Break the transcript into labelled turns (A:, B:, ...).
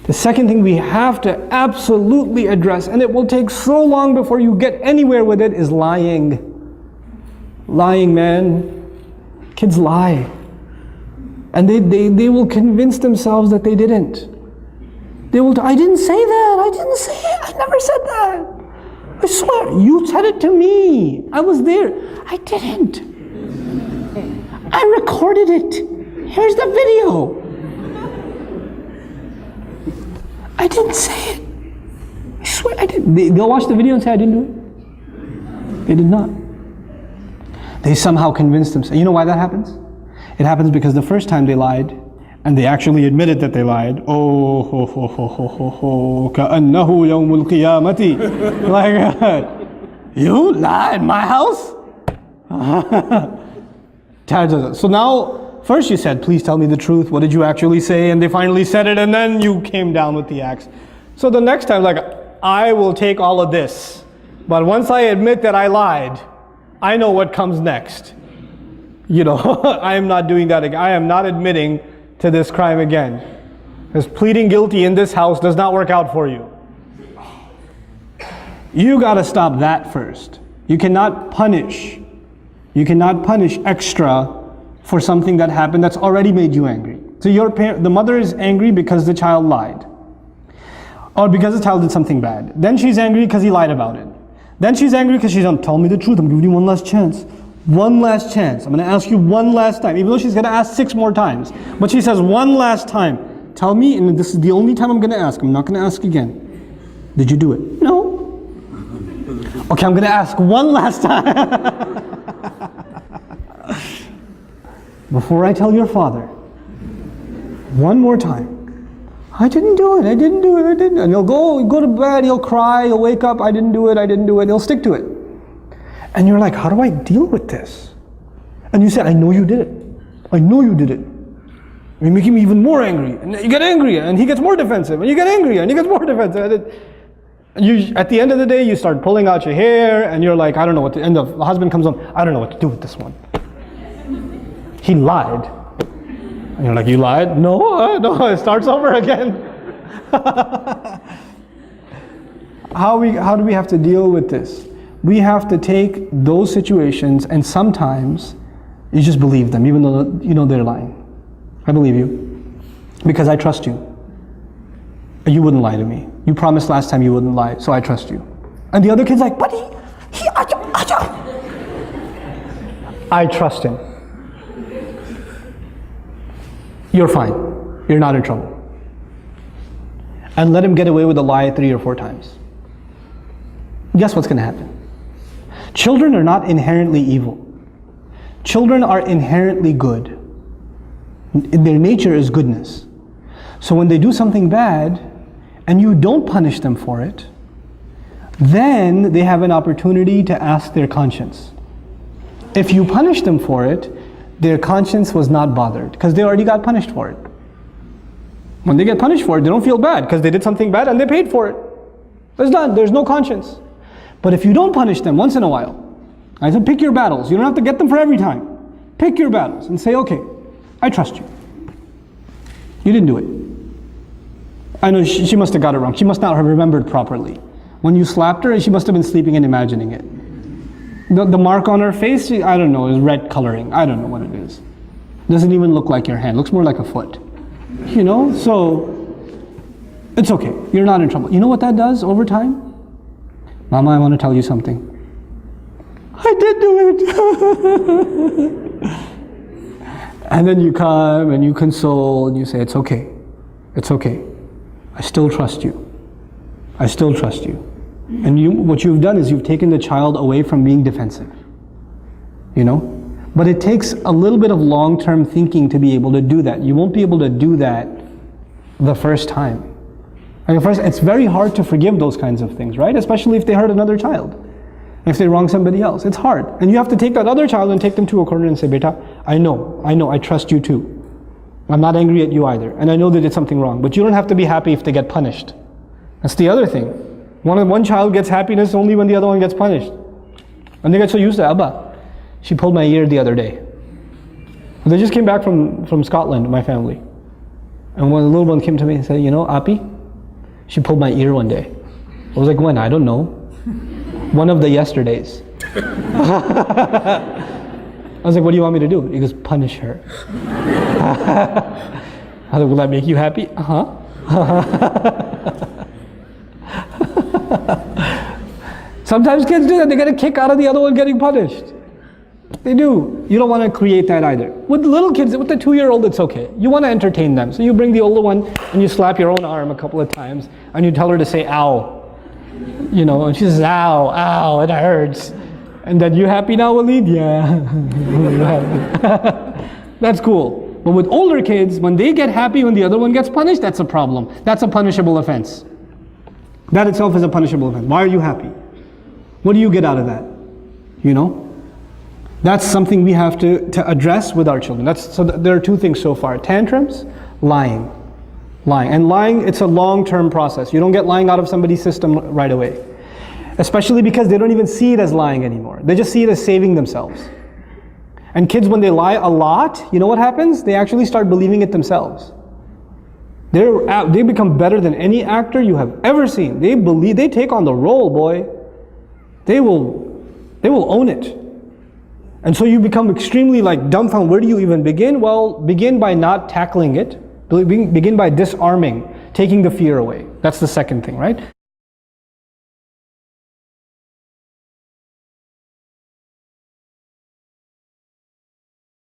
A: The second thing we have to absolutely address, and it will take so long before you get anywhere with it, is lying. Lying, man. Kids lie. And they will convince themselves that they didn't. They will, I didn't say that, I didn't say it, I never said that. I swear, you said it to me. I was there. I didn't. I recorded it. Here's the video. I didn't say it. I swear I didn't. They'll watch the video and say I didn't do it. They did not. They somehow convinced themselves. You know why that happens? It happens because the first time they lied, and they actually admitted that they lied. Oh, ho, ho, ho, ho, ho, ho, ka'annahu yawmul qiyamati. Like, you lie in my house? So now, first you said, please tell me the truth. What did you actually say? And they finally said it, and then you came down with the axe. So the next time, like, I will take all of this. But once I admit that I lied, I know what comes next. You know, I am not doing that again. I am not admitting to this crime again. Because pleading guilty in this house does not work out for you. You got to stop that first. You cannot punish. You cannot punish extra for something that happened that's already made you angry. So the mother is angry because the child lied. Or because the child did something bad. Then she's angry because he lied about it. Then she's angry because she's tell me the truth, I'm giving you one last chance. One last chance. I'm going to ask you one last time, even though she's going to ask 6 more times. But she says one last time, tell me, and this is the only time I'm going to ask. I'm not going to ask again. Did you do it? No. Okay, I'm going to ask one last time. Before I tell your father, one more time. I didn't do it, I didn't do it, I didn't. And he'll go to bed, he'll cry, he'll wake up, I didn't do it, I didn't do it. He'll stick to it. And you're like, how do I deal with this? And you said, I know you did it. I know you did it. You're making me even more angry. And you get angry, and he gets more defensive. And you get angry, and he gets more defensive. And at the end of the day, you start pulling out your hair, and you're like, I don't know what to, and the husband comes home, I don't know what to do with this one. He lied. And you're like, you lied? No, no, it starts over again. How do we have to deal with this? We have to take those situations, and sometimes you just believe them, even though you know they're lying. I believe you because I trust you. You wouldn't lie to me. You promised last time you wouldn't lie, so I trust you. And the other kid's like, but I trust him. You're fine. You're not in trouble. And let him get away with a lie 3 or 4 times. Guess what's going to happen? Children are not inherently evil. Children are inherently good. Their nature is goodness. So when they do something bad and you don't punish them for it, then they have an opportunity to ask their conscience. If you punish them for it, their conscience was not bothered because they already got punished for it. When they get punished for it, they don't feel bad because they did something bad and they paid for it. It's done. There's no conscience. But if you don't punish them once in a while, I said pick your battles. You don't have to get them for every time. Pick your battles and say, okay, I trust you. You didn't do it. I know she must have got it wrong. She must not have remembered properly. When you slapped her, she must have been sleeping and imagining it. The mark on her face, I don't know, is red coloring. I don't know what it is. Doesn't even look like your hand. Looks more like a foot. You know, so it's okay. You're not in trouble. You know what that does over time? Mama, I want to tell you something. I did do it. And then you come and you console and you say, it's okay. It's okay. I still trust you. I still trust you. And what you've done is you've taken the child away from being defensive. You know? But it takes a little bit of long-term thinking to be able to do that. You won't be able to do that the first time. Like first, it's very hard to forgive those kinds of things, right? Especially if they hurt another child. If they wrong somebody else. It's hard. And you have to take that other child and take them to a corner and say, Beta, I know, I trust you too. I'm not angry at you either. And I know they did something wrong. But you don't have to be happy if they get punished. That's the other thing. One child gets happiness only when the other one gets punished. And they get so used to Abba. She pulled my ear the other day. They just came back from Scotland, my family. And when the little one came to me and said, you know, Api, she pulled my ear one day. I was like, when? I don't know. One of the yesterdays. I was like, what do you want me to do? He goes, punish her. I was like, will that make you happy? Uh-huh. Sometimes kids do that. They get a kick out of the other one getting punished. They do. You don't want to create that either. With little kids, with the 2-year-old, it's okay. You want to entertain them. So you bring the older one and you slap your own arm a couple of times and you tell her to say, ow. You know, and she says, ow, ow, it hurts. And then, you happy now, Walid? Yeah. That's cool. But with older kids, when they get happy when the other one gets punished, that's a problem. That's a punishable offense. That itself is a punishable offense. Why are you happy? What do you get out of that? You know? That's something we have to address with our children. So there are 2 things so far. Tantrums, lying. Lying. And lying, it's a long-term process. You don't get lying out of somebody's system right away. Especially because they don't even see it as lying anymore. They just see it as saving themselves. And kids, when they lie a lot, you know what happens? They actually start believing it themselves. They become better than any actor you have ever seen. They take on the role, boy. They will own it. And so you become extremely dumbfounded. Where do you even begin? Well, begin by not tackling it. Begin by disarming, taking the fear away. That's the second thing, right?